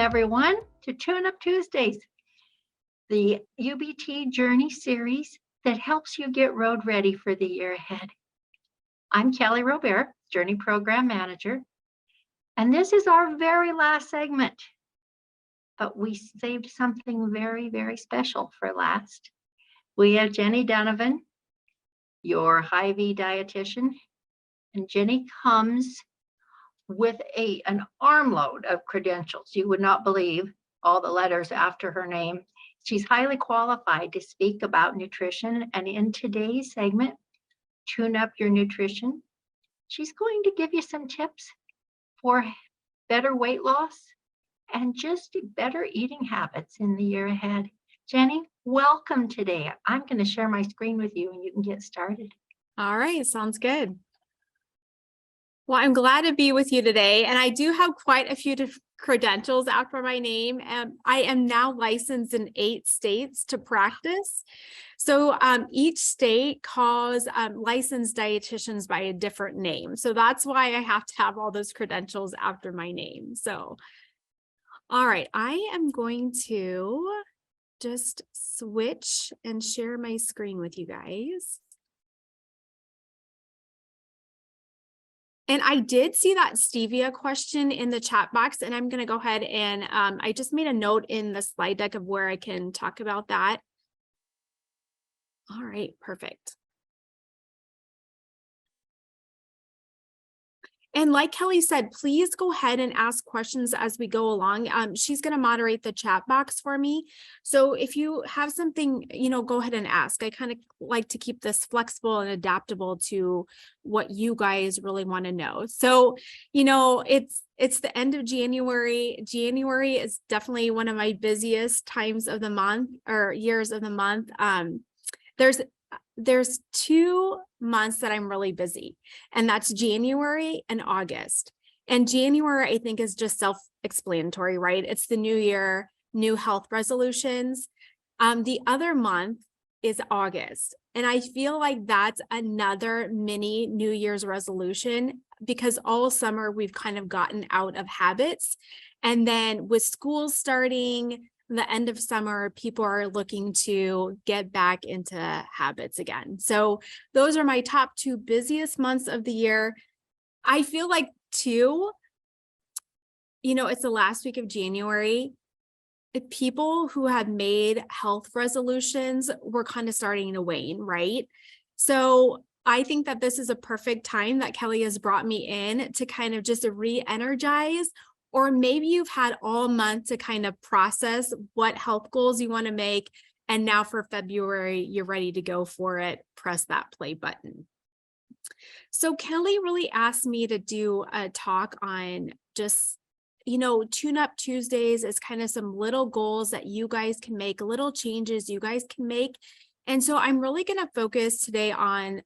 everyone, to Tune Up Tuesdays, the UBT Journey series that helps you get road ready for the year ahead. I'm Kelly Robert, Journey Program Manager, and this is our very last segment. But we saved something very, very special for last. We have Jennie Dunavan, your Hy-Vee dietitian, and Jennie comes with an armload of credentials. You would not believe all the letters after her name. She's highly qualified to speak about nutrition. And in today's segment, Tune Up Your Nutrition, she's going to give you some tips for better weight loss and just better eating habits in the year ahead. Jennie, welcome today. I'm going to share my screen with you and you can get started. All right, sounds good. Well, I'm glad to be with you today, and I do have quite a few credentials after my name. I am now licensed in 8 states to practice. So each state calls licensed dietitians by a different name. So that's why I have to have all those credentials after my name. So, all right, I am going to just switch and share my screen with you guys. And I did see that stevia question in the chat box, and I'm going to go ahead and I just made a note in the slide deck of where I can talk about that. All right, perfect. And like Kelly said, please go ahead and ask questions as we go along. She's going to moderate the chat box for me. So if you have something, go ahead and ask. I kind of like to keep this flexible and adaptable to what you guys really want to know. So, it's the end of January. January is definitely one of my busiest times of the month or years of the month. There's 2 months that I'm really busy, and that's January and August. And January, I think, is just self-explanatory, right? It's the new year, new health resolutions. The other month is August. And I feel like that's another mini New Year's resolution because all summer we've kind of gotten out of habits. And then with school starting, the end of summer, people are looking to get back into habits again. So those are my top 2 busiest months of the year. I feel like too, it's the last week of January. People who had made health resolutions were kind of starting to wane, right? So I think that this is a perfect time that Kelly has brought me in to kind of just re-energize. Or maybe you've had all month to kind of process what health goals you want to make. And now for February, you're ready to go for it. Press that play button. So Kelly really asked me to do a talk on just, Tune Up Tuesdays is kind of some little goals that you guys can make, little changes you guys can make. And so I'm really going to focus today on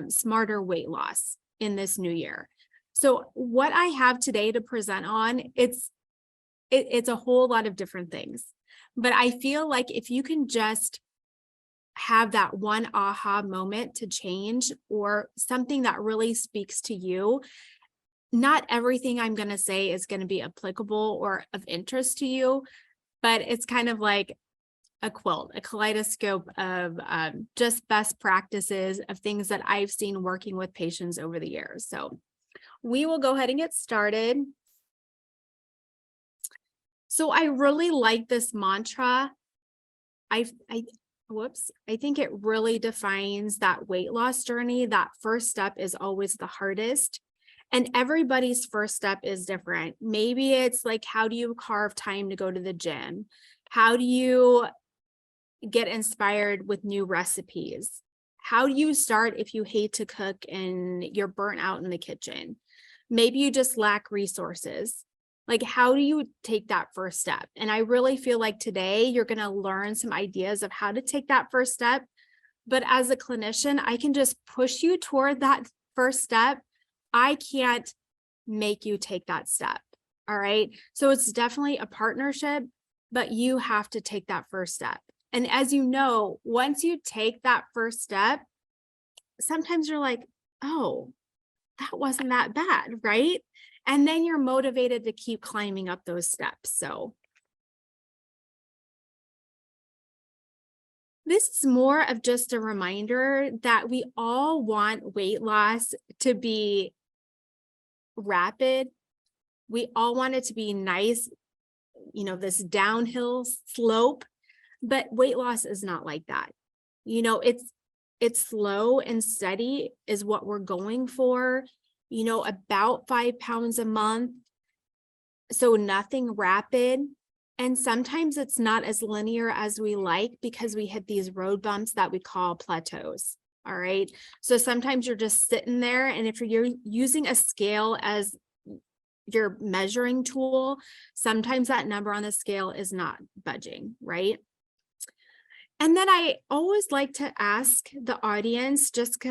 smarter weight loss in this new year. So what I have today to present on, it's a whole lot of different things, but I feel like if you can just have that one aha moment to change or something that really speaks to you, not everything I'm going to say is going to be applicable or of interest to you, but it's kind of like a quilt, a kaleidoscope of just best practices of things that I've seen working with patients over the years. So we will go ahead and get started. So I really like this mantra. I think it really defines that weight loss journey. That first step is always the hardest. And everybody's first step is different. Maybe it's like, how do you carve time to go to the gym? How do you get inspired with new recipes? How do you start if you hate to cook and you're burnt out in the kitchen? Maybe you just lack resources. Like, how do you take that first step? And I really feel like today you're going to learn some ideas of how to take that first step. But as a clinician, I can just push you toward that first step. I can't make you take that step. All right. So it's definitely a partnership, but you have to take that first step. And as you know, once you take that first step, sometimes you're like, oh, that wasn't that bad, right? And then you're motivated to keep climbing up those steps. So This is more of just a reminder that we all want weight loss to be rapid. We all want it to be nice, this downhill slope, but weight loss is not like that. It's slow and steady is what we're going for, about 5 pounds a month. So nothing rapid. And sometimes it's not as linear as we like because we hit these road bumps that we call plateaus. All right. So sometimes you're just sitting there, and if you're using a scale as your measuring tool, sometimes that number on the scale is not budging, right? And then I always like to ask the audience, just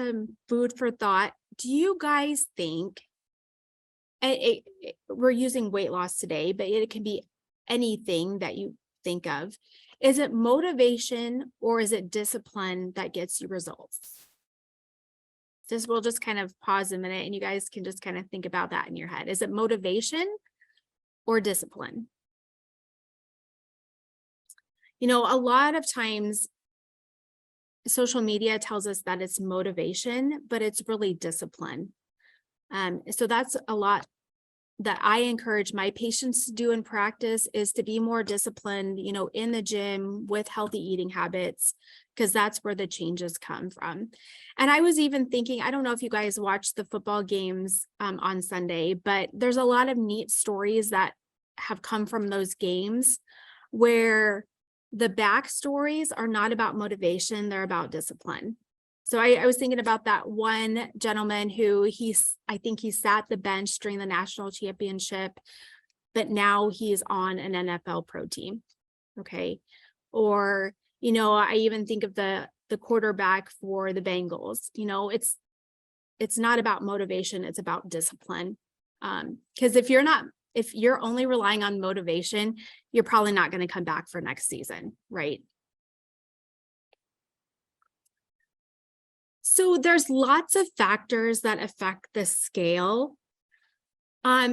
food for thought, do you guys think, we're using weight loss today, but it can be anything that you think of, is it motivation or is it discipline that gets you results? We'll just kind of pause a minute and you guys can just kind of think about that in your head. Is it motivation or discipline? A lot of times social media tells us that it's motivation, but it's really discipline. So that's a lot that I encourage my patients to do in practice, is to be more disciplined, in the gym with healthy eating habits, because that's where the changes come from. And I was even thinking, I don't know if you guys watched the football games on Sunday, but there's a lot of neat stories that have come from those games where the backstories are not about motivation, they're about discipline. So I was thinking about that one gentleman who I think he sat the bench during the national championship, but now he's on an NFL pro team. Okay. Or, I even think of the quarterback for the Bengals. It's not about motivation, it's about discipline. Because if you're only relying on motivation, you're probably not going to come back for next season, right? So there's lots of factors that affect the scale.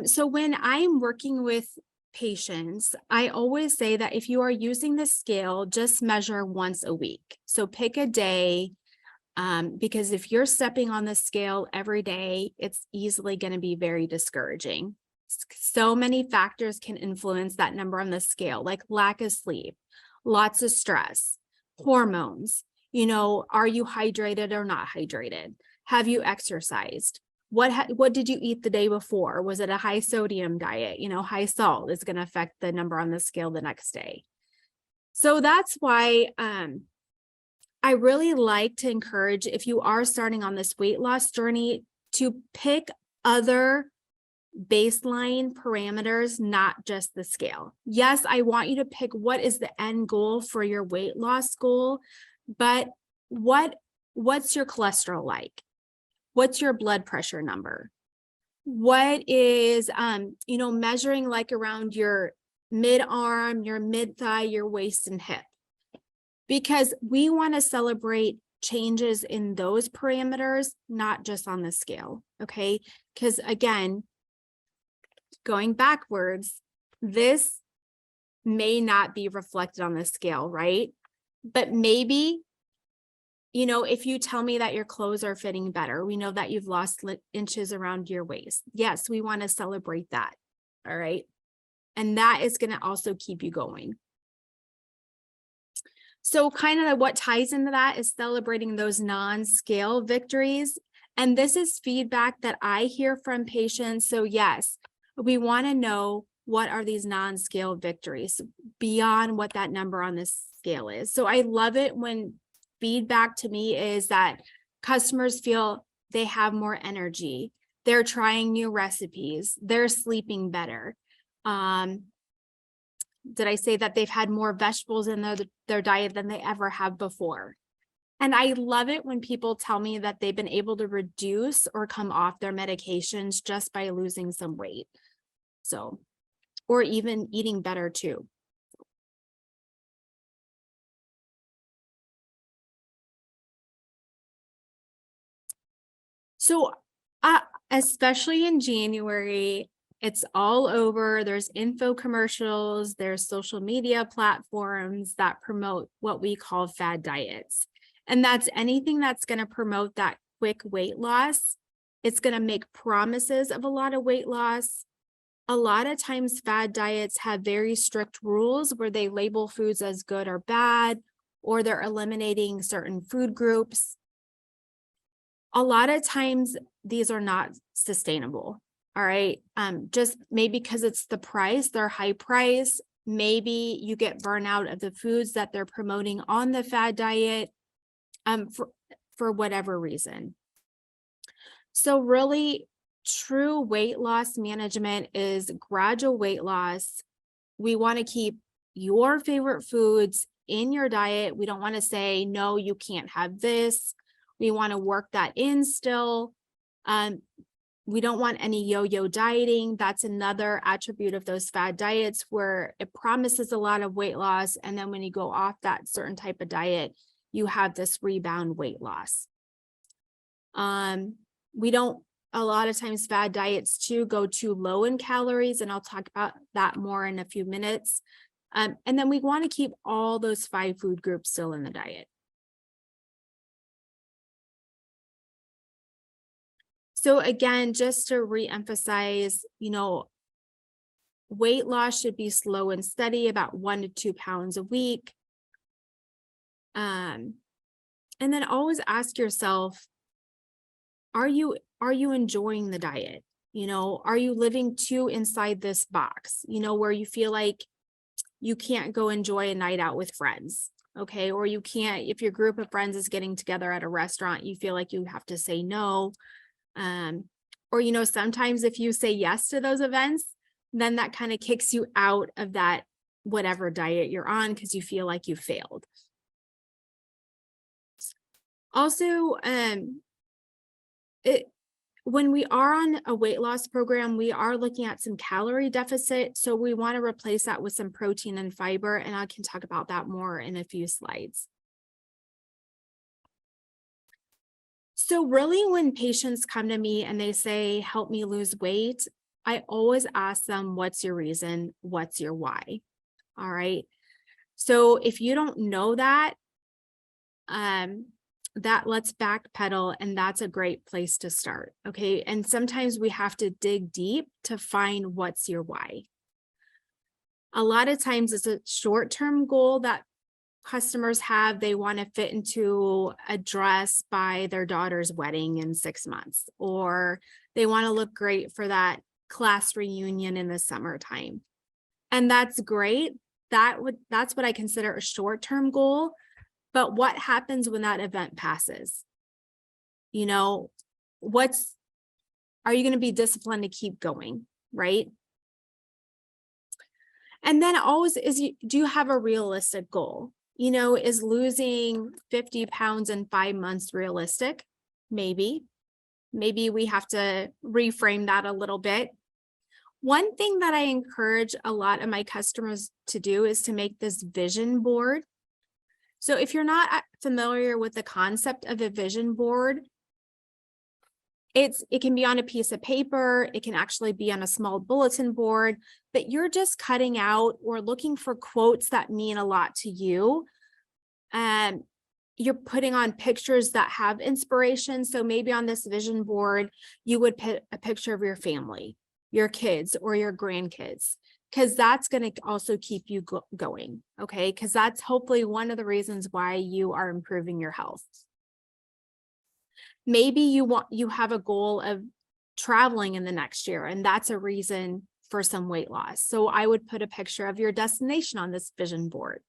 So when I'm working with patients, I always say that if you are using the scale, just measure once a week. So pick a day, because if you're stepping on the scale every day, it's easily going to be very discouraging. So many factors can influence that number on the scale, like lack of sleep, lots of stress, hormones. Are you hydrated or not hydrated? Have you exercised? What did you eat the day before? Was it a high sodium diet? High salt is going to affect the number on the scale the next day. So that's why I really like to encourage, if you are starting on this weight loss journey, to pick other baseline parameters, not just the scale. Yes, I want you to pick what is the end goal for your weight loss goal, but what's your cholesterol like? What's your blood pressure number? What is, measuring like around your mid-arm, your mid-thigh, your waist and hip? Because we want to celebrate changes in those parameters, not just on the scale, okay? Because again, going backwards, this may not be reflected on the scale, right? But maybe, if you tell me that your clothes are fitting better, we know that you've lost inches around your waist. Yes, we want to celebrate that. All right. And that is going to also keep you going. So kind of what ties into that is celebrating those non-scale victories. And this is feedback that I hear from patients. So yes, we want to know, what are these non-scale victories beyond what that number on this scale is. So I love it when feedback to me is that customers feel they have more energy, they're trying new recipes, they're sleeping better. Did I say that they've had more vegetables in their diet than they ever have before? And I love it when people tell me that they've been able to reduce or come off their medications just by losing some weight. So, or even eating better too. So, especially in January, It's all over. There's info commercials, there's social media platforms that promote what we call fad diets. And that's anything that's going to promote that quick weight loss. It's going to make promises of a lot of weight loss. A lot of times fad diets have very strict rules where they label foods as good or bad, or they're eliminating certain food groups. A lot of times these are not sustainable. All right. Just maybe because it's the price, they're high price. Maybe you get burnout of the foods that they're promoting on the fad diet, for whatever reason. So really, true weight loss management is gradual weight loss. We want to keep your favorite foods in your diet. We don't want to say, no, you can't have this. We want to work that in still. We don't want any yo-yo dieting. That's another attribute of those fad diets where it promises a lot of weight loss. And then when you go off that certain type of diet, you have this rebound weight loss. We don't, a lot of times fad diets too go too low in calories, and I'll talk about that more in a few minutes. And then we want to keep all those 5 food groups still in the diet. So again, just to reemphasize, weight loss should be slow and steady, about 1 to 2 pounds a week. And then always ask yourself, are you enjoying the diet? Are you living too inside this box, where you feel like you can't go enjoy a night out with friends, okay? Or you can't, if your group of friends is getting together at a restaurant, you feel like you have to say no. Or, sometimes if you say yes to those events, then that kind of kicks you out of that whatever diet you're on because you feel like you failed. Also, when we are on a weight loss program, we are looking at some calorie deficit. So we want to replace that with some protein and fiber, and I can talk about that more in a few slides. So really, when patients come to me and they say, help me lose weight, I always ask them, what's your reason? What's your why? All right. So if you don't know that, let's backpedal, and that's a great place to start. Okay. And sometimes we have to dig deep to find what's your why. A lot of times it's a short-term goal that customers have. They want to fit into a dress by their daughter's wedding in 6 months, or they want to look great for that class reunion in the summertime. And that's great. That's what I consider a short-term goal. But what happens when that event passes? Are you going to be disciplined to keep going, right? And then always do you have a realistic goal? Is losing 50 pounds in 5 months realistic? Maybe we have to reframe that a little bit. One thing that I encourage a lot of my customers to do is to make this vision board. So if you're not familiar with the concept of a vision board, it can be on a piece of paper, it can actually be on a small bulletin board, but you're just cutting out or looking for quotes that mean a lot to you. And you're putting on pictures that have inspiration. So maybe on this vision board, you would put a picture of your family, your kids, or your grandkids, because that's going to also keep you going. Okay. Because that's hopefully one of the reasons why you are improving your health. Maybe you have a goal of traveling in the next year, and that's a reason for some weight loss. So I would put a picture of your destination on this vision board.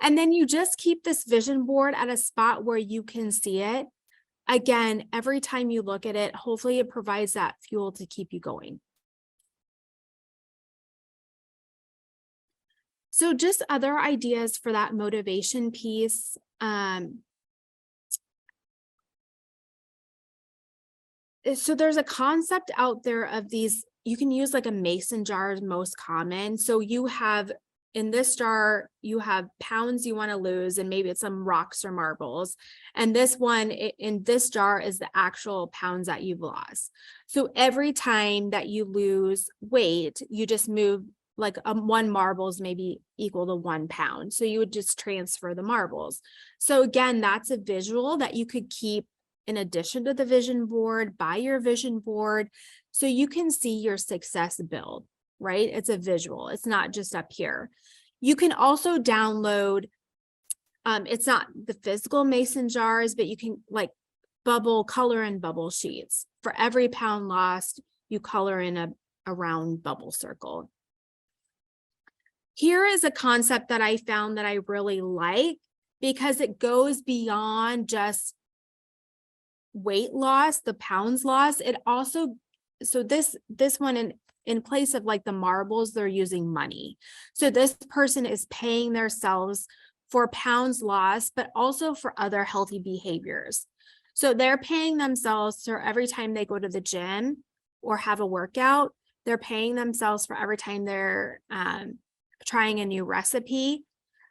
And then you just keep this vision board at a spot where you can see it. Again, every time you look at it, hopefully it provides that fuel to keep you going. So just other ideas for that motivation piece. So there's a concept out there of these, you can use like a mason jar is most common. So you have in this jar, you have pounds you want to lose, and maybe it's some rocks or marbles. And this one in this jar is the actual pounds that you've lost. So every time that you lose weight, you just move like one marbles maybe equal to 1 pound. So you would just transfer the marbles. So again, that's a visual that you could keep in addition to the vision board, by your vision board, so you can see your success build, right? It's a visual. It's not just up here. You can also download, it's not the physical mason jars, but you can like color in bubble sheets. For every pound lost, you color in a round bubble circle. Here is a concept that I found that I really like because it goes beyond just weight loss, the pounds lost. It also, so this one in place of like the marbles, they're using money. So this person is paying themselves for pounds lost, but also for other healthy behaviors. So they're paying themselves for every time they go to the gym or have a workout. They're paying themselves for every time they're trying a new recipe.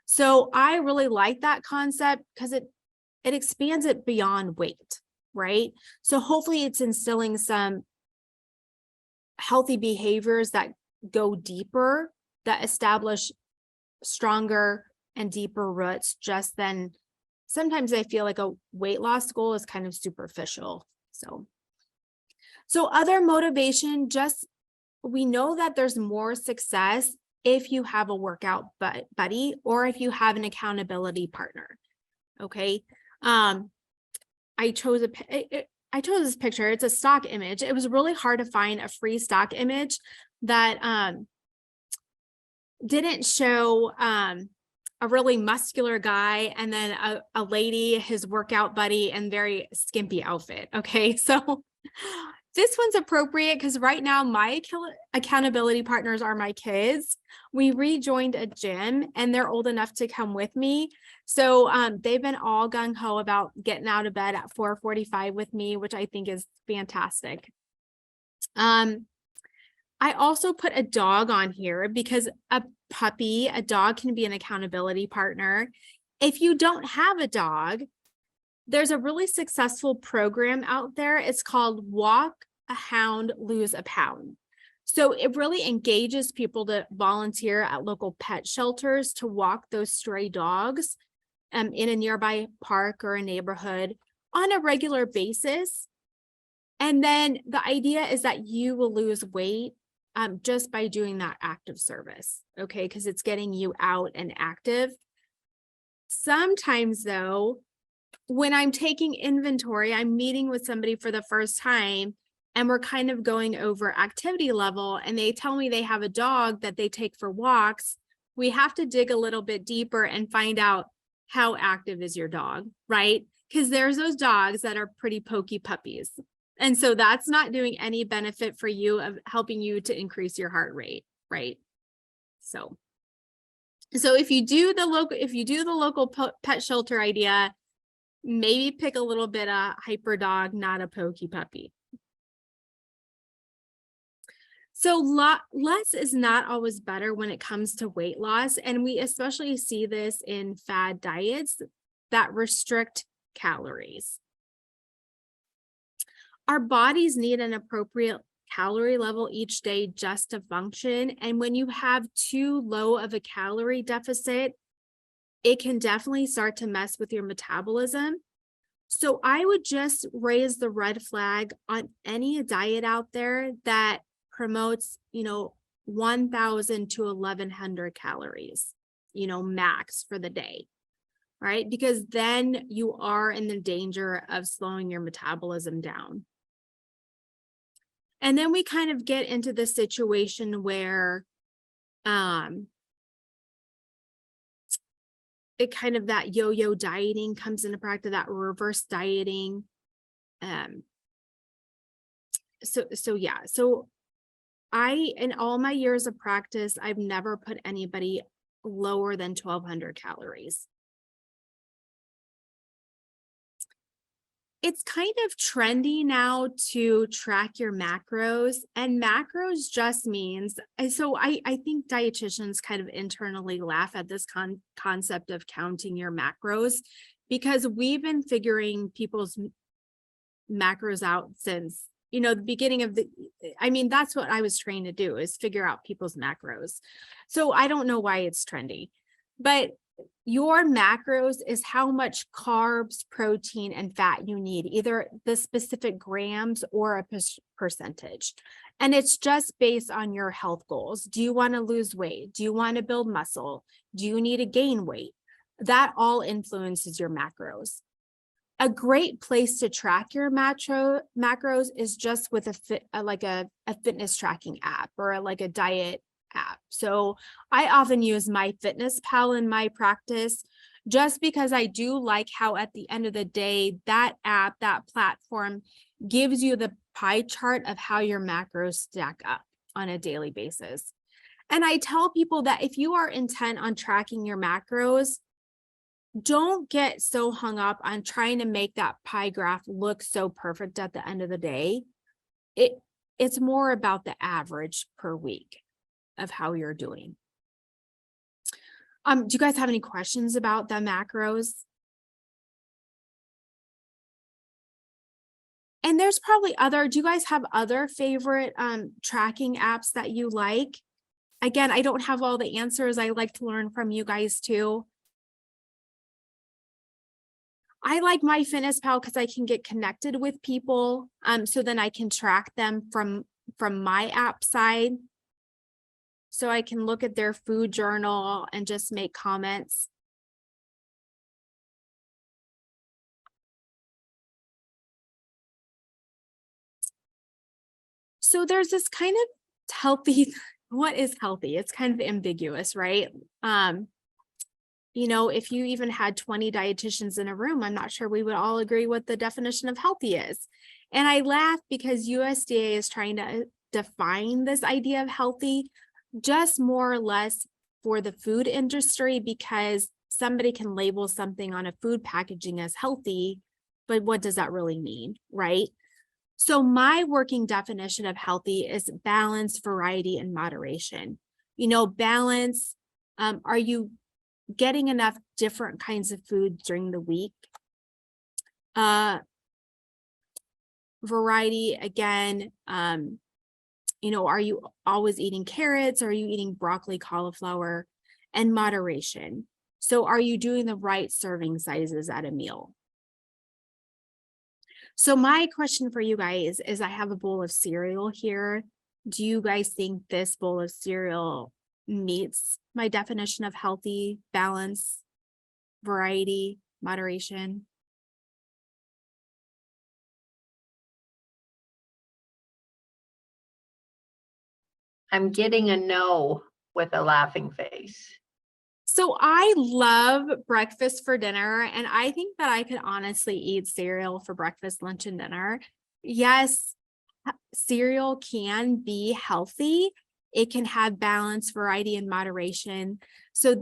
So I really like that concept because it expands it beyond weight, right? So hopefully it's instilling some healthy behaviors that go deeper, that establish stronger and deeper roots just than sometimes I feel like a weight loss goal is kind of superficial. So other motivation, just we know that there's more success if you have a workout buddy or if you have an accountability partner. Okay. I chose this picture. It's a stock image. It was really hard to find a free stock image that didn't show a really muscular guy and then a lady, his workout buddy, and very skimpy outfit. Okay, so this one's appropriate because right now my accountability partners are my kids. We rejoined a gym and they're old enough to come with me. So they've been all gung-ho about getting out of bed at 4:45 with me, which I think is fantastic. I also put a dog on here because a dog can be an accountability partner. If you don't have a dog, there's a really successful program out there. It's called Walk a Hound, Lose a Pound. So it really engages people to volunteer at local pet shelters to walk those stray dogs in a nearby park or a neighborhood on a regular basis. And then the idea is that you will lose weight just by doing that active service, okay? Because it's getting you out and active. Sometimes though, when I'm taking inventory, I'm meeting with somebody for the first time and we're kind of going over activity level and they tell me they have a dog that they take for walks. We have to dig a little bit deeper and find out how active is your dog, right? Because there's those dogs that are pretty pokey puppies. And so that's not doing any benefit for you of helping you to increase your heart rate, right? So if you do the local pet shelter idea, maybe pick a little bit of hyper dog, not a pokey puppy. So less is not always better when it comes to weight loss. And we especially see this in fad diets that restrict calories. Our bodies need an appropriate calorie level each day just to function. And when you have too low of a calorie deficit, it can definitely start to mess with your metabolism. So I would just raise the red flag on any diet out there that promotes, 1,000 to 1,100 calories, max for the day, right? Because then you are in the danger of slowing your metabolism down. And then we kind of get into the situation where it kind of that yo-yo dieting comes into practice, that reverse dieting. So in all my years of practice, I've never put anybody lower than 1,200 calories. It's kind of trendy now to track your macros, and macros just means, so I think dietitians kind of internally laugh at this concept of counting your macros, because we've been figuring people's macros out since, the beginning of that's what I was trained to do, is figure out people's macros. So I don't know why it's trendy, but your macros is how much carbs, protein, and fat you need, either the specific grams or a percentage. And it's just based on your health goals. Do you want to lose weight? Do you want to build muscle? Do you need to gain weight? That all influences your macros. A great place to track your macros is just with a fitness tracking app, or like a diet app. So I often use MyFitnessPal in my practice, just because I do like how at the end of the day, that app, that platform gives you the pie chart of how your macros stack up on a daily basis. And I tell people that if you are intent on tracking your macros, don't get so hung up on trying to make that pie graph look so perfect at the end of the day. It's more about the average per week of how you're doing. Do you guys have any questions about the macros? And there's probably do you guys have other favorite tracking apps that you like? Again, I don't have all the answers. I like to learn from you guys too. I like MyFitnessPal because I can get connected with people. So then I can track them from my app side. So I can look at their food journal and just make comments. So there's this kind of healthy, what is healthy? It's kind of ambiguous, right? If you even had 20 dietitians in a room, I'm not sure we would all agree what the definition of healthy is. And I laugh because USDA is trying to define this idea of healthy just more or less for the food industry, because somebody can label something on a food packaging as healthy, but what does that really mean, right? So my working definition of healthy is balance, variety, and moderation. Balance, are you getting enough different kinds of food during the week? Variety, again, are you always eating carrots? Are you eating broccoli, cauliflower? And moderation. So are you doing the right serving sizes at a meal? So my question for you guys is, I have a bowl of cereal here. Do you guys think this bowl of cereal meets my definition of healthy, balance, variety, moderation? I'm getting a no with a laughing face. So I love breakfast for dinner, and I think that I could honestly eat cereal for breakfast, lunch, and dinner. Yes, cereal can be healthy. It can have balance, variety, and moderation. So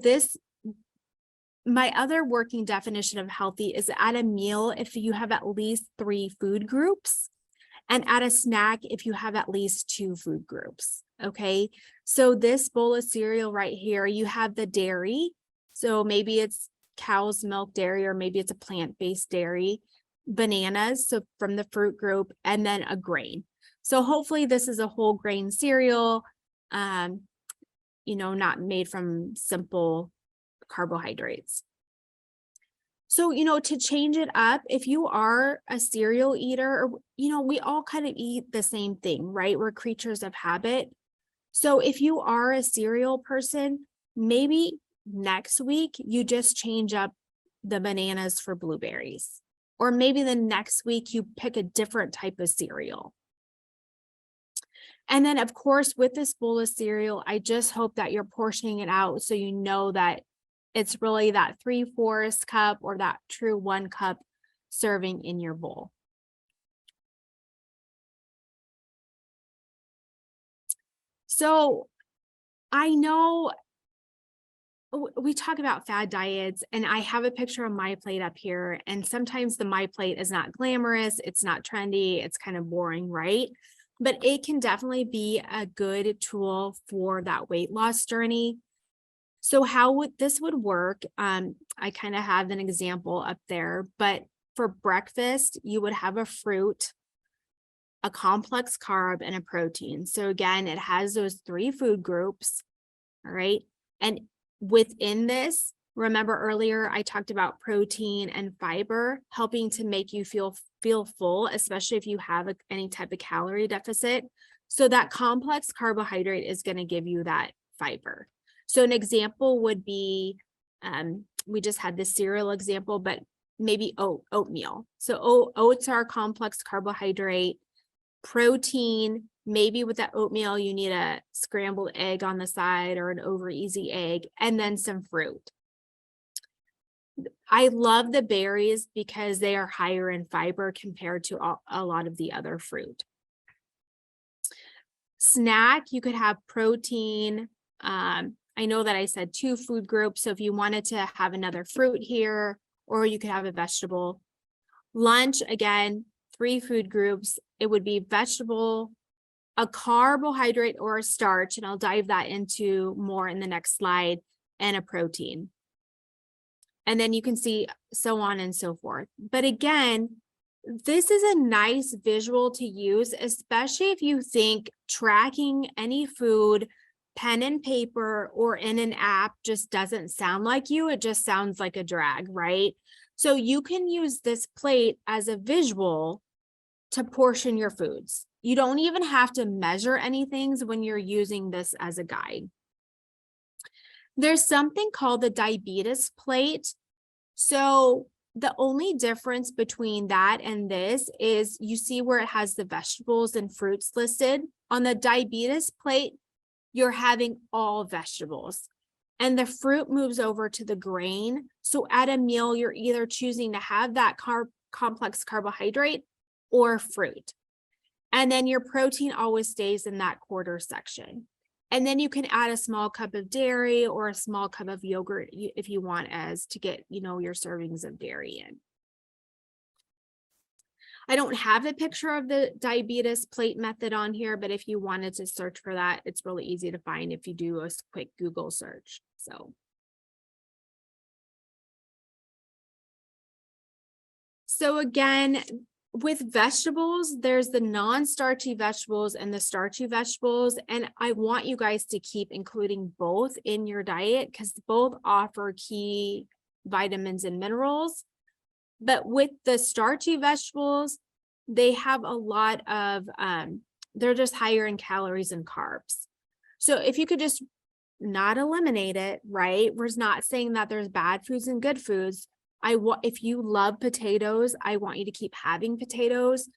my other working definition of healthy is at a meal if you have at least 3 food groups, and at a snack if you have at least 2 food groups. Okay, so this bowl of cereal right here, you have the dairy. So maybe it's cow's milk dairy, or maybe it's a plant-based dairy, bananas, so from the fruit group, and then a grain. So hopefully this is a whole grain cereal, not made from simple carbohydrates. So, to change it up, if you are a cereal eater, we all kind of eat the same thing, right? We're creatures of habit. So if you are a cereal person, maybe next week you just change up the bananas for blueberries, or maybe the next week you pick a different type of cereal. And then of course, with this bowl of cereal, I just hope that you're portioning it out so you know that it's really that 3/4 cup or that true 1 cup serving in your bowl. So I know we talk about fad diets, and I have a picture of MyPlate up here, and sometimes the MyPlate is not glamorous, it's not trendy, it's kind of boring, right? But it can definitely be a good tool for that weight loss journey. So how would this work? I kind of have an example up there, but for breakfast, you would have a fruit, a complex carb, and a protein. So again, it has those 3 food groups, all right? And within this, remember earlier, I talked about protein and fiber helping to make you feel full, especially if you have any type of calorie deficit. So that complex carbohydrate is going to give you that fiber. So an example would be, we just had the cereal example, but maybe oatmeal. So oats are a complex carbohydrate. Protein, maybe with that oatmeal, you need a scrambled egg on the side or an over easy egg, and then some fruit. I love the berries because they are higher in fiber compared to a lot of the other fruit. Snack, you could have protein. I know that I said 2 food groups, so if you wanted to have another fruit here, or you could have a vegetable. Lunch, again, 3 food groups. It would be vegetable, a carbohydrate or a starch, and I'll dive that into more in the next slide, and a protein. And then you can see so on and so forth. But again, this is a nice visual to use, especially if you think tracking any food, pen and paper, or in an app just doesn't sound like you. It just sounds like a drag, right? So you can use this plate as a visual to portion your foods. You don't even have to measure anything when you're using this as a guide. There's something called the diabetes plate. So the only difference between that and this is you see where it has the vegetables and fruits listed. On the diabetes plate, you're having all vegetables, and the fruit moves over to the grain. So at a meal, you're either choosing to have that complex carbohydrate or fruit. And then your protein always stays in that quarter section. And then you can add a small cup of dairy or a small cup of yogurt if you want, as to get, your servings of dairy in. I don't have a picture of the diabetes plate method on here, but if you wanted to search for that, it's really easy to find if you do a quick Google search. So again, with vegetables, there's the non-starchy vegetables and the starchy vegetables. And I want you guys to keep including both in your diet because both offer key vitamins and minerals. But with the starchy vegetables, they have a lot of, they're just higher in calories and carbs. So if you could just not eliminate it, right? We're not saying that there's bad foods and good foods. If you love potatoes, I want you to keep having potatoes.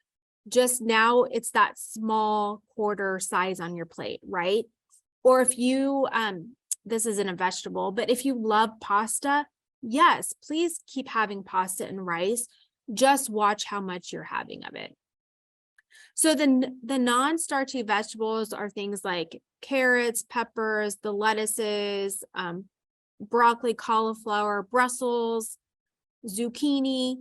Just now it's that small quarter size on your plate, right? Or if you, this isn't a vegetable, but if you love pasta, yes, please keep having pasta and rice. Just watch how much you're having of it. So the non-starchy vegetables are things like carrots, peppers, the lettuces, broccoli, cauliflower, Brussels, zucchini.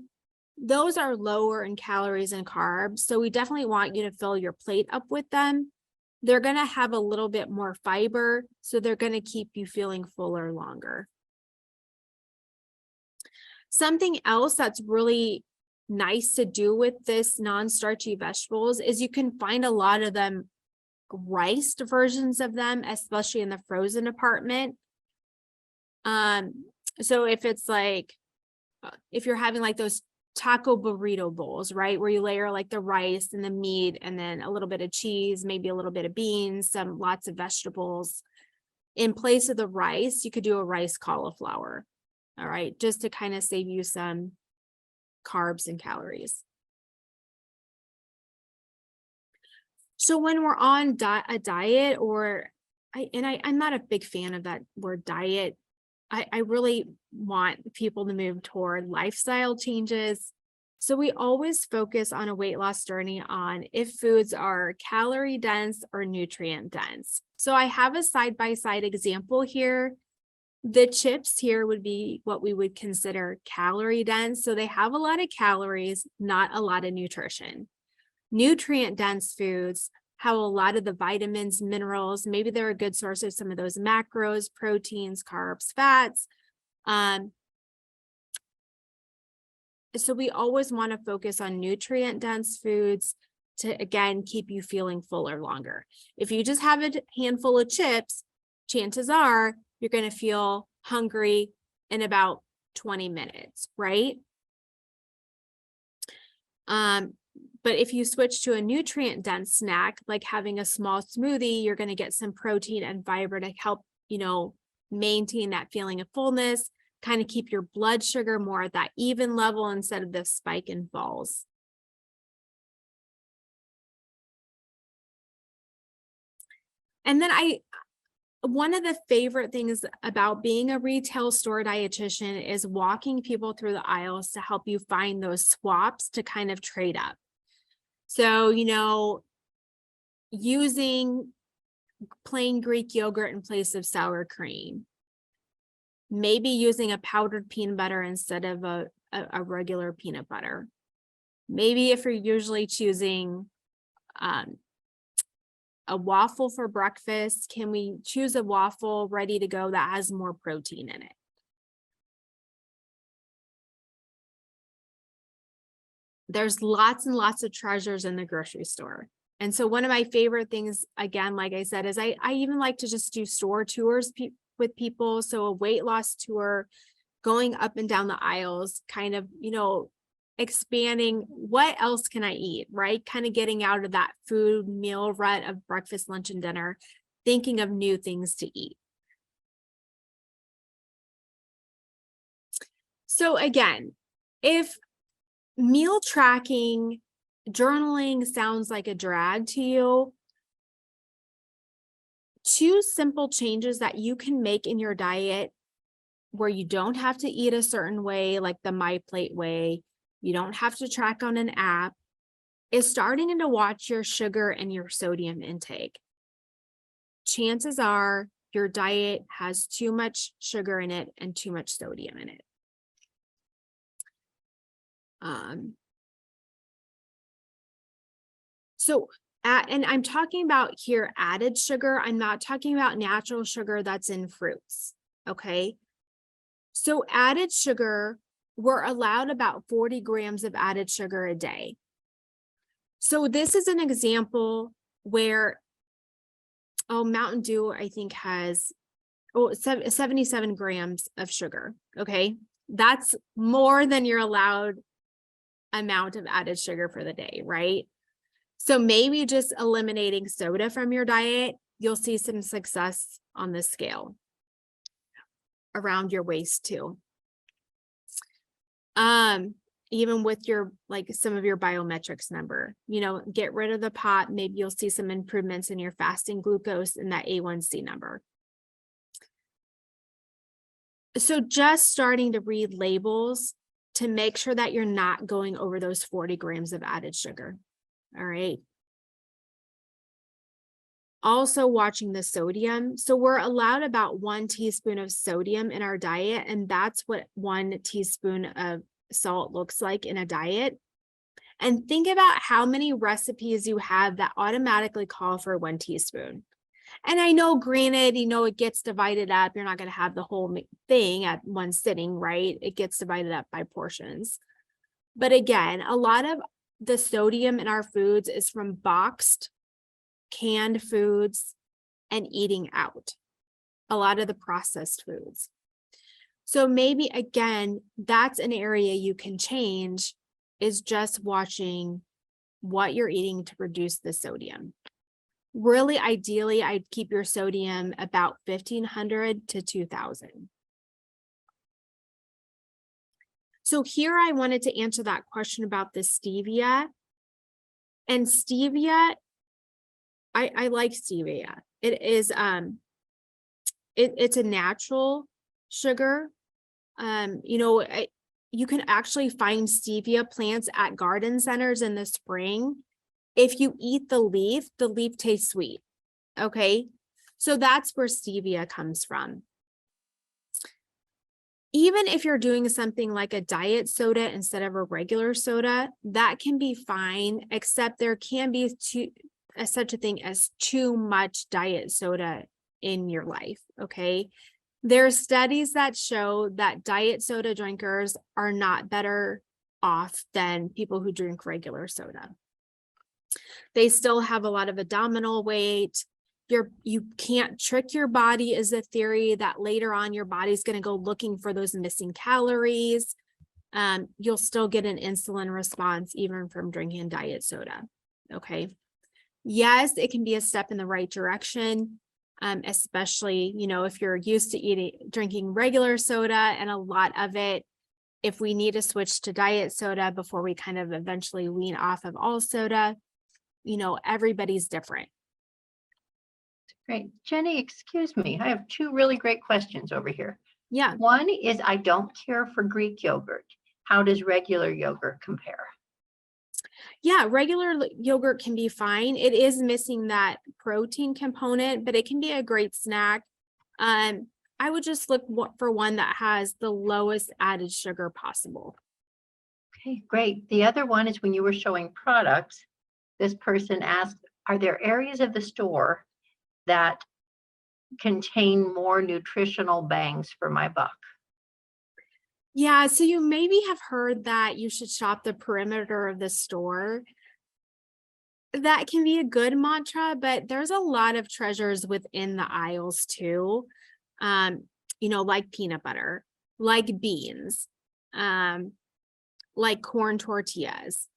Those are lower in calories and carbs. So we definitely want you to fill your plate up with them. They're going to have a little bit more fiber, so they're going to keep you feeling fuller longer. Something else that's really nice to do with this non-starchy vegetables is you can find a lot of them riced versions of them, especially in the frozen department. So if it's like, if you're having like those taco burrito bowls, right, where you layer like the rice and the meat and then a little bit of cheese, maybe a little bit of beans, lots of vegetables. In place of the rice, you could do a rice cauliflower, all right, just to kind of save you some carbs and calories. So when we're on a diet, I'm not a big fan of that word diet. I really want people to move toward lifestyle changes. So we always focus on a weight loss journey on if foods are calorie dense or nutrient dense. So I have a side-by-side example here. The chips here would be what we would consider calorie dense. So they have a lot of calories, not a lot of nutrition. Nutrient dense foods have a lot of the vitamins, minerals. Maybe they're a good source of some of those macros, proteins, carbs, fats. So we always want to focus on nutrient dense foods to, again, keep you feeling fuller longer. If you just have a handful of chips, chances are you're going to feel hungry in about 20 minutes, right? But if you switch to a nutrient dense snack, like having a small smoothie, you're going to get some protein and fiber to help, maintain that feeling of fullness, kind of keep your blood sugar more at that even level instead of the spike and falls. And then one of the favorite things about being a retail store dietitian is walking people through the aisles to help you find those swaps to kind of trade up. So, using plain Greek yogurt in place of sour cream, maybe using a powdered peanut butter instead of a regular peanut butter. Maybe if you're usually choosing a waffle for breakfast, can we choose a waffle ready to go that has more protein in it? There's lots and lots of treasures in the grocery store. And so one of my favorite things, again, like I said, is I even like to just do store tours with people. So a weight loss tour, going up and down the aisles, kind of, expanding what else can I eat, right? Kind of getting out of that food meal rut of breakfast, lunch, and dinner, thinking of new things to eat. So again, if meal tracking, journaling sounds like a drag to you, 2 simple changes that you can make in your diet where you don't have to eat a certain way, like the MyPlate way, you don't have to track on an app, is starting to watch your sugar and your sodium intake. Chances are your diet has too much sugar in it and too much sodium in it. And I'm talking about here added sugar. I'm not talking about natural sugar that's in fruits, okay? So added sugar, we're allowed about 40 grams of added sugar a day. So this is an example where, Mountain Dew, I think, has 77 grams of sugar, okay? That's more than your allowed amount of added sugar for the day, right? So maybe just eliminating soda from your diet, you'll see some success on the scale around your waist too. Even with your, like some of your biometrics number, get rid of the pot, maybe you'll see some improvements in your fasting glucose and that A1C number. So just starting to read labels to make sure that you're not going over those 40 grams of added sugar. All right. Also watching the sodium. So we're allowed about 1 teaspoon of sodium in our diet, and that's what 1 teaspoon of salt looks like in a diet. And think about how many recipes you have that automatically call for 1 teaspoon. And I know, granted, it gets divided up. You're not going to have the whole thing at one sitting, right? It gets divided up by portions. But again, a lot of the sodium in our foods is from boxed, canned foods, and eating out. A lot of the processed foods. So maybe, again, that's an area you can change, is just watching what you're eating to reduce the sodium. Really, ideally, I'd keep your sodium about 1,500 to 2,000. So here I wanted to answer that question about the stevia. And stevia, I like stevia. It is, it's a natural sugar. You can actually find stevia plants at garden centers in the spring. If you eat the leaf tastes sweet. Okay, so that's where stevia comes from. Even if you're doing something like a diet soda instead of a regular soda, that can be fine, except there can be such a thing as too much diet soda in your life, okay? There are studies that show that diet soda drinkers are not better off than people who drink regular soda. They still have a lot of abdominal weight. You can't trick your body is a theory that later on your body's going to go looking for those missing calories. You'll still get an insulin response even from drinking diet soda. Okay. Yes, it can be a step in the right direction, especially, if you're used to drinking regular soda and a lot of it, if we need to switch to diet soda before we kind of eventually wean off of all soda, everybody's different. Great. Jenny, excuse me. I have two really great questions over here. Yeah. One is I don't care for Greek yogurt. How does regular yogurt compare? Yeah, regular yogurt can be fine. It is missing that protein component, but it can be a great snack. I would just look for one that has the lowest added sugar possible. Okay, great. The other one is when you were showing products, this person asked, are there areas of the store that contain more nutritional bangs for my buck? Yeah, so you maybe have heard that you should shop the perimeter of the store. That can be a good mantra, but there's a lot of treasures within the aisles too. Like peanut butter, like beans, like corn tortillas,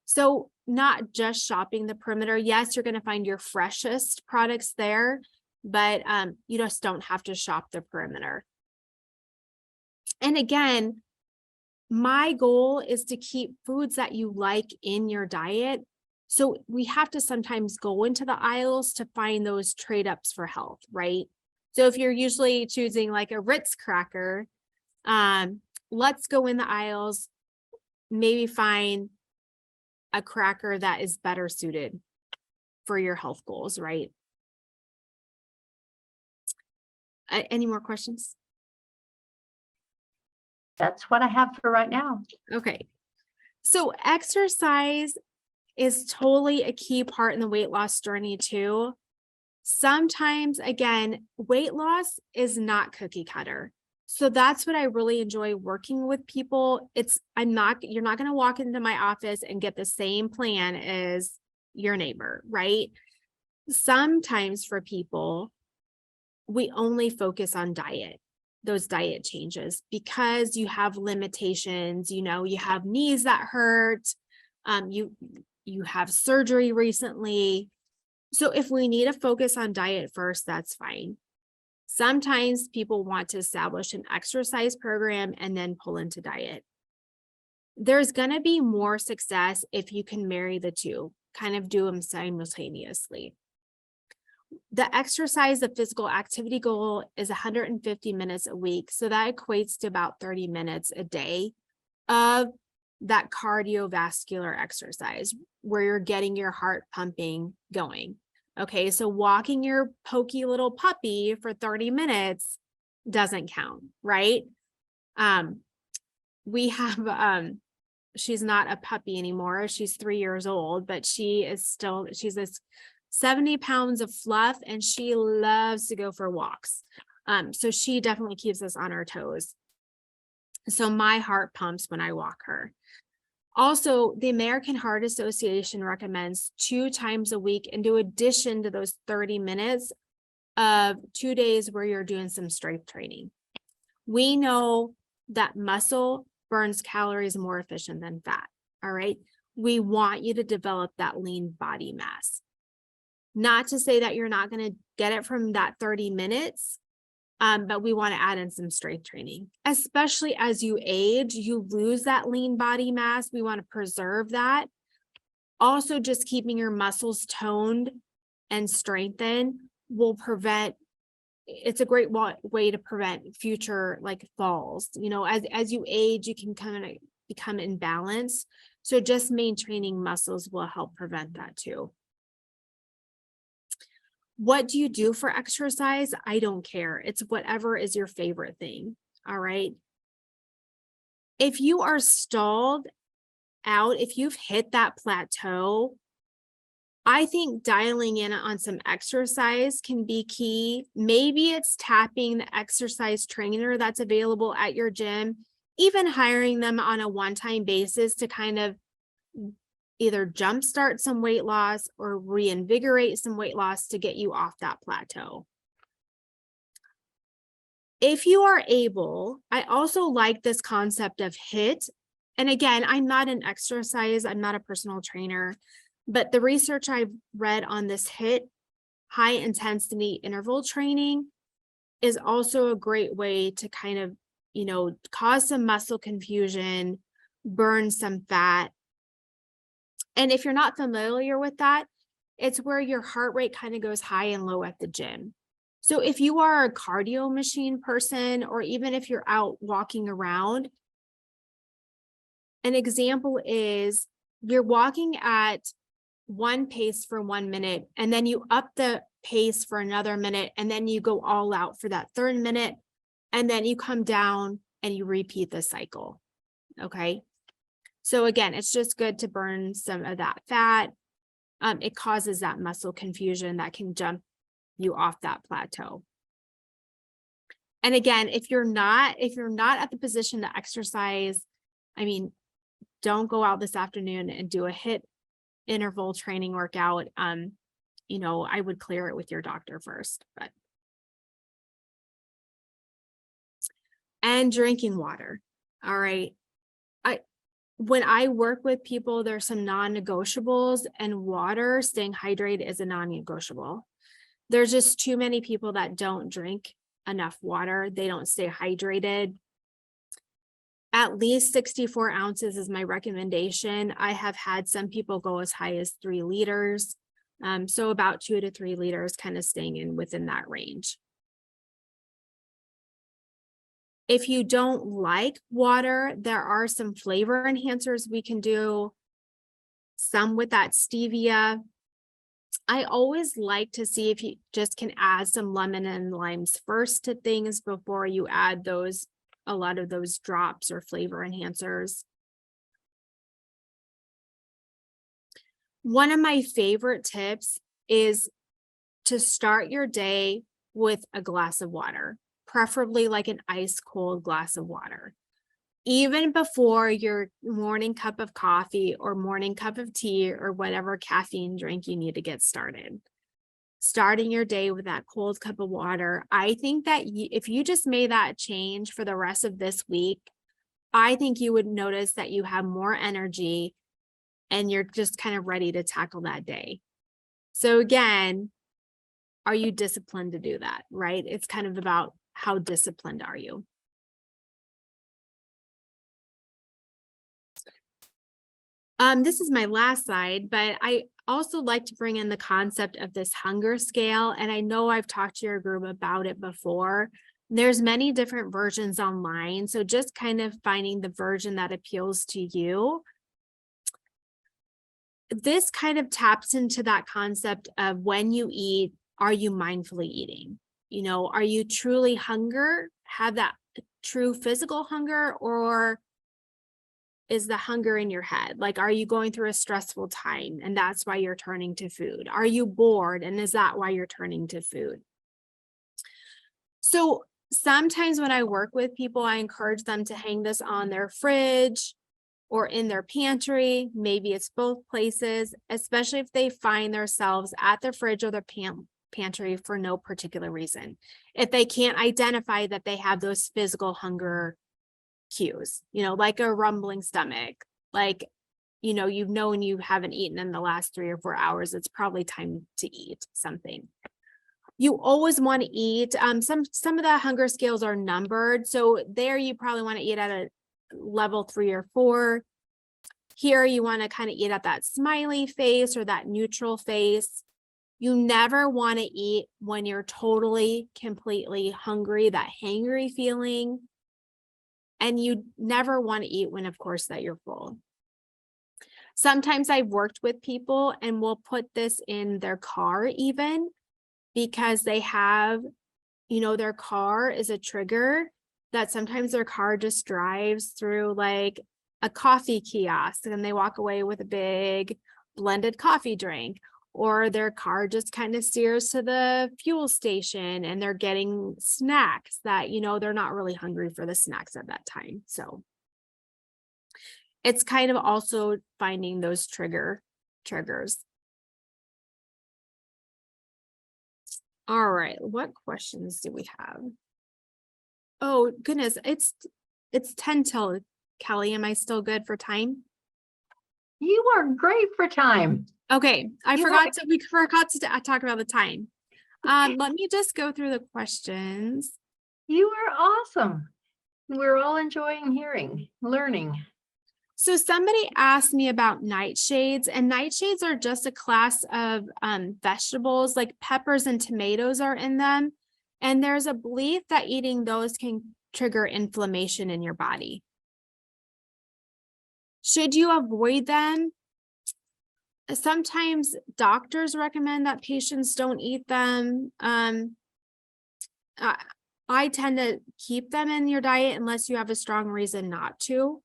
So not just shopping the perimeter. Yes, you're going to find your freshest products there, but you just don't have to shop the perimeter. And again, my goal is to keep foods that you like in your diet. So we have to sometimes go into the aisles to find those trade ups for health, right? So if you're usually choosing like a Ritz cracker, let's go in the aisles, maybe find a cracker that is better suited for your health goals, right? Any more questions? That's what I have for right now. Okay. So exercise is totally a key part in the weight loss journey too. Sometimes, again, weight loss is not cookie cutter. So that's what I really enjoy working with people. You're not going to walk into my office and get the same plan as your neighbor, right? Sometimes for people, we only focus on those diet changes because you have limitations, you have knees that hurt, you have surgery recently. So if we need to focus on diet first, that's fine. Sometimes people want to establish an exercise program and then pull into diet. There's going to be more success if you can marry the two, kind of do them simultaneously. The exercise, the physical activity goal is 150 minutes a week. So that equates to about 30 minutes a day of that cardiovascular exercise where you're getting your heart pumping going. Okay, so walking your pokey little puppy for 30 minutes doesn't count, right? We have, she's not a puppy anymore. She's 3 years old, but she's this 70 pounds of fluff and she loves to go for walks. So she definitely keeps us on our toes. So my heart pumps when I walk her. Also, the American Heart Association recommends 2 times a week in addition to those 30 minutes of 2 days where you're doing some strength training. We know that muscle burns calories more efficient than fat, all right? We want you to develop that lean body mass. Not to say that you're not going to get it from that 30 minutes, but we want to add in some strength training, especially as you age, you lose that lean body mass. We want to preserve that. Also, just keeping your muscles toned and strengthened will prevent, it's a great way to prevent future like falls. As you age, you can kind of become imbalanced. So just maintaining muscles will help prevent that too. What do you do for exercise? I don't care. It's whatever is your favorite thing. All right. If you are stalled out, if you've hit that plateau, I think dialing in on some exercise can be key. Maybe it's tapping the exercise trainer that's available at your gym, even hiring them on a one-time basis to kind of either jumpstart some weight loss or reinvigorate some weight loss to get you off that plateau. If you are able, I also like this concept of HIIT. And again, I'm not an exercise, I'm not a personal trainer, but the research I've read on this HIIT, high intensity interval training, is also a great way to kind of, cause some muscle confusion, burn some fat. And if you're not familiar with that, it's where your heart rate kind of goes high and low at the gym. So if you are a cardio machine person, or even if you're out walking around, an example is you're walking at one pace for 1 minute, and then you up the pace for another minute, and then you go all out for that third minute, and then you come down and you repeat the cycle. Okay. So again, it's just good to burn some of that fat. It causes that muscle confusion that can jump you off that plateau. And again, if you're not at the position to exercise, don't go out this afternoon and do a HIIT interval training workout. I would clear it with your doctor first, and drinking water. All right. When I work with people, there's some non-negotiables, and water, staying hydrated, is a non-negotiable. There's just too many people that don't drink enough water. They don't stay hydrated. At least 64 ounces is my recommendation. I have had some people go as high as 3 liters. So about 2 to 3 liters, kind of staying within that range. If you don't like water, there are some flavor enhancers we can do, some with that stevia. I always like to see if you just can add some lemon and limes first to things before you add a lot of those drops or flavor enhancers. One of my favorite tips is to start your day with a glass of water, preferably like an ice cold glass of water. Even before your morning cup of coffee or morning cup of tea or whatever caffeine drink you need to get started. Starting your day with that cold cup of water. I think that if you just made that change for the rest of this week, I think you would notice that you have more energy and you're just kind of ready to tackle that day. So again, are you disciplined to do that, right? It's kind of about how disciplined are you? This is my last slide, but I also like to bring in the concept of this hunger scale. And I know I've talked to your group about it before. There's many different versions online. So just kind of finding the version that appeals to you. This kind of taps into that concept of when you eat, are you mindfully eating? Are you truly have that true physical hunger, or is the hunger in your head? Like, are you going through a stressful time and that's why you're turning to food? Are you bored and is that why you're turning to food? So sometimes when I work with people, I encourage them to hang this on their fridge or in their pantry. Maybe it's both places, especially if they find themselves at their fridge or their pantry for no particular reason. If they can't identify that they have those physical hunger cues, like a rumbling stomach, like, you've known you haven't eaten in the last 3 or 4 hours, it's probably time to eat something. You always want to eat. Some of the hunger scales are numbered. So there you probably want to eat at a level 3 or 4. Here you want to kind of eat at that smiley face or that neutral face. You never want to eat when you're totally, completely hungry, that hangry feeling. And you never want to eat when, of course, that you're full. Sometimes I've worked with people and we'll put this in their car even, because they have, their car is a trigger that sometimes their car just drives through like a coffee kiosk and they walk away with a big blended coffee drink, or their car just kind of steers to the fuel station and they're getting snacks that, they're not really hungry for the snacks at that time. So it's kind of also finding those triggers. All right, what questions do we have? Oh goodness, it's 10 till. Kelly, am I still good for time? You are great for time. Okay, we forgot to talk about the time. Okay. Let me just go through the questions. You are awesome. We're all enjoying learning. So somebody asked me about nightshades, and nightshades are just a class of vegetables, like peppers and tomatoes are in them. And there's a belief that eating those can trigger inflammation in your body. Should you avoid them? Sometimes doctors recommend that patients don't eat them. I tend to keep them in your diet unless you have a strong reason not to.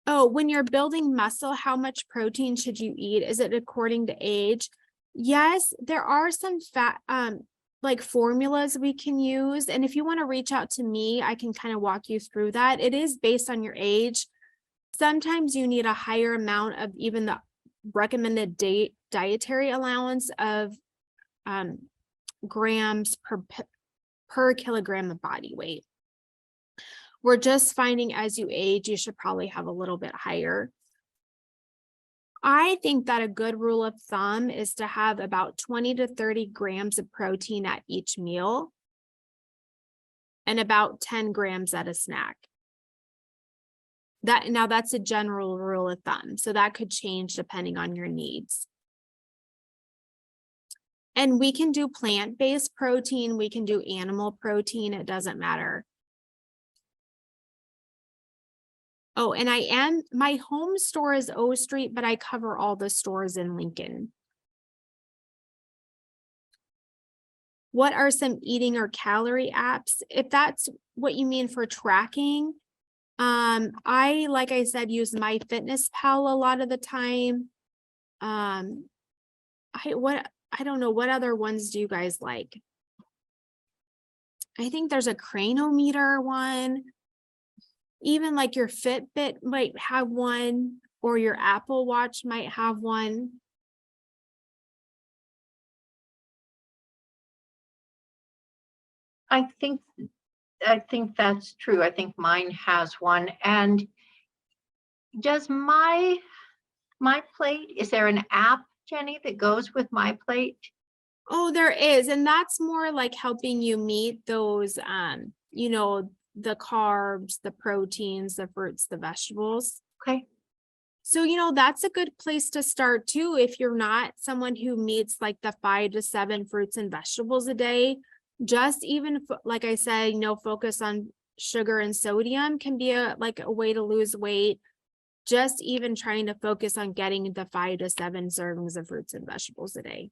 Oh, when you're building muscle, how much protein should you eat? Is it according to age? Yes, there are some fat, like formulas we can use. And if you want to reach out to me, I can kind of walk you through that. It is based on your age. Sometimes you need a higher amount of even the recommended dietary allowance of grams per kilogram of body weight. We're just finding as you age, you should probably have a little bit higher. I think that a good rule of thumb is to have about 20 to 30 grams of protein at each meal and about 10 grams at a snack. Now that's a general rule of thumb. So that could change depending on your needs. And we can do plant-based protein. We can do animal protein. It doesn't matter. Oh, and my home store is O Street, but I cover all the stores in Lincoln. What are some eating or calorie apps? If that's what you mean for tracking, like I said, use MyFitnessPal a lot of the time. I don't know, what other ones do you guys like? I think there's a Cranometer one. Even like your Fitbit might have one, or your Apple Watch might have one. I think that's true. I think mine has one. And does MyPlate, is there an app, Jenny, that goes with MyPlate? Oh, there is. And that's more like helping you meet those, the carbs, the proteins, the fruits, the vegetables. Okay. So, that's a good place to start too. If you're not someone who meets like the 5 to 7 fruits and vegetables a day, just even like I said, focus on sugar and sodium can be a way to lose weight. Just even trying to focus on getting the 5 to 7 servings of fruits and vegetables a day.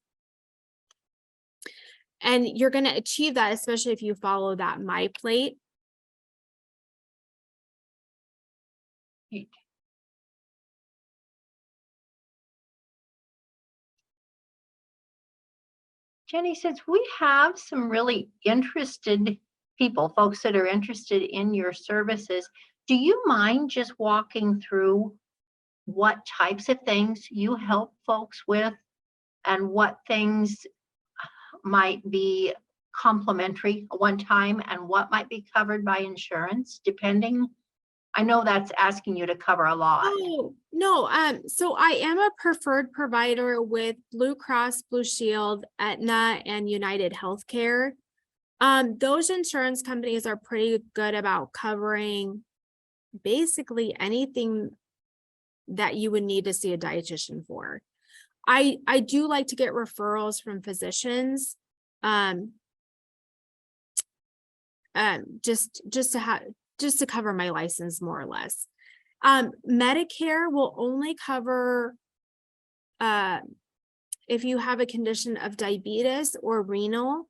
And you're going to achieve that, especially if you follow that MyPlate. Jenny says, we have some really interested people, folks that are interested in your services. Do you mind just walking through what types of things you help folks with and what things might be complimentary one time and what might be covered by insurance, depending? I know that's asking you to cover a lot. Oh, no. So I am a preferred provider with Blue Cross Blue Shield, Aetna, and United Healthcare. Those insurance companies are pretty good about covering basically anything that you would need to see a dietitian for. I do like to get referrals from physicians, just to cover my license more or less. Medicare will only cover if you have a condition of diabetes or renal.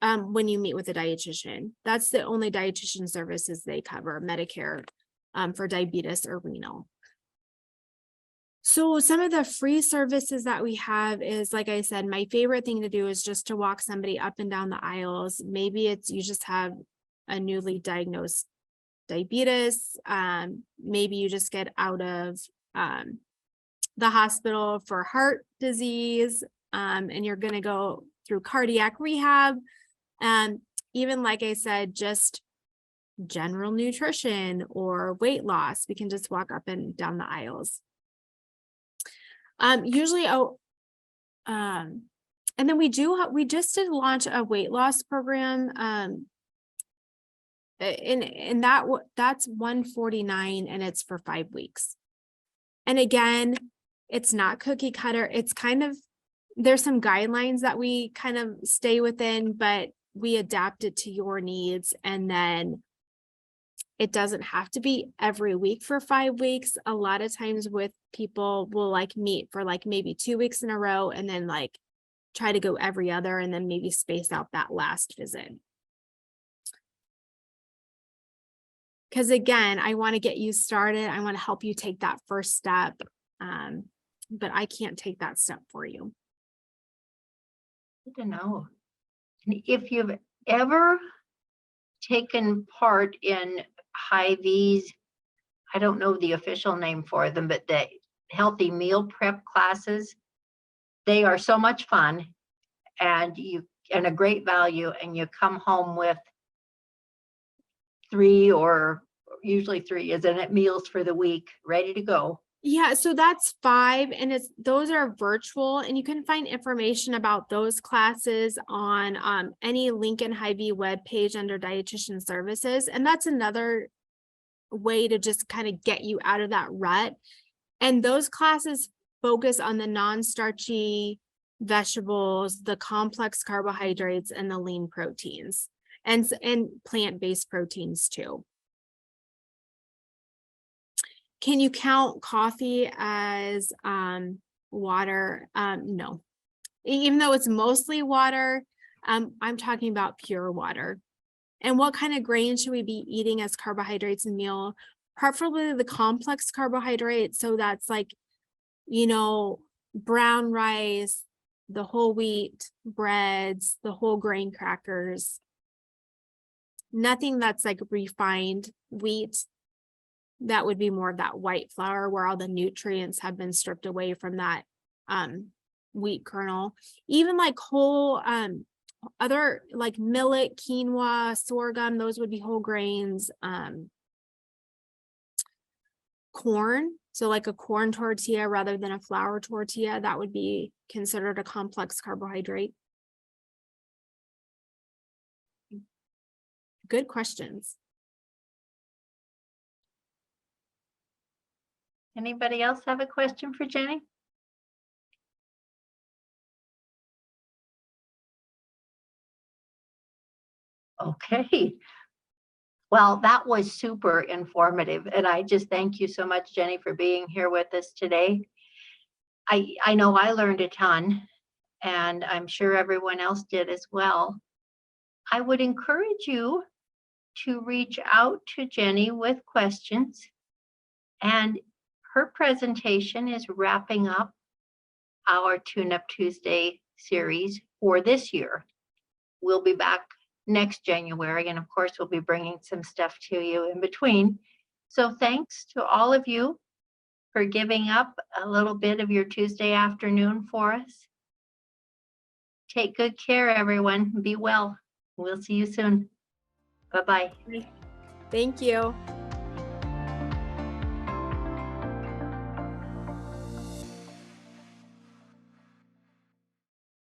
when you meet with a dietitian. That's the only dietitian services they cover, Medicare, for diabetes or renal. So some of the free services that we have is, like I said, my favorite thing to do is just to walk somebody up and down the aisles. Maybe it's you just have a newly diagnosed diabetes. Maybe you just get out of the hospital for heart disease, and you're going to go through cardiac rehab. Even like I said, just general nutrition or weight loss. We can just walk up and down the aisles. Usually, and then we just did launch a weight loss program. And that's $149 and it's for 5 weeks. And again, it's not cookie cutter. It's kind of, there's some guidelines that we kind of stay within, but we adapt it to your needs. And then it doesn't have to be every week for 5 weeks. A lot of times with people will like meet for like maybe 2 weeks in a row and then like try to go every other and then maybe space out that last visit. Because again, I want to get you started. I want to help you take that first step. But I can't take that step for you. Good to know. And if you've ever taken part in Hy-Vee's, I don't know the official name for them, but the healthy meal prep classes, they are so much fun and a great value, and you come home with 3 or usually 3, isn't it, meals for the week ready to go. Yeah, so that's 5, and those are virtual, and you can find information about those classes on any Lincoln Hy-Vee webpage under dietitian services. And that's another way to just kind of get you out of that rut. And those classes focus on the non-starchy vegetables, the complex carbohydrates, and the lean proteins, and plant-based proteins too. Can you count coffee as water? No, even though it's mostly water, I'm talking about pure water. And what kind of grains should we be eating as carbohydrates in meal? Preferably the complex carbohydrates. So that's like, brown rice, the whole wheat breads, the whole grain crackers. Nothing that's like refined wheat. That would be more of that white flour where all the nutrients have been stripped away from that wheat kernel. Even like whole other like millet, quinoa, sorghum, those would be whole grains. Corn, so like a corn tortilla rather than a flour tortilla, that would be considered a complex carbohydrate. Good questions. Anybody else have a question for Jenny? Okay. Well, that was super informative. And I just thank you so much, Jenny, for being here with us today. I know I learned a ton, and I'm sure everyone else did as well. I would encourage you to reach out to Jenny with questions. And her presentation is wrapping up our Tune-Up Tuesday series for this year. We'll be back next January, and of course, we'll be bringing some stuff to you in between. So thanks to all of you for giving up a little bit of your Tuesday afternoon for us. Take good care, everyone. Be well. We'll see you soon. Bye-bye. Thank you.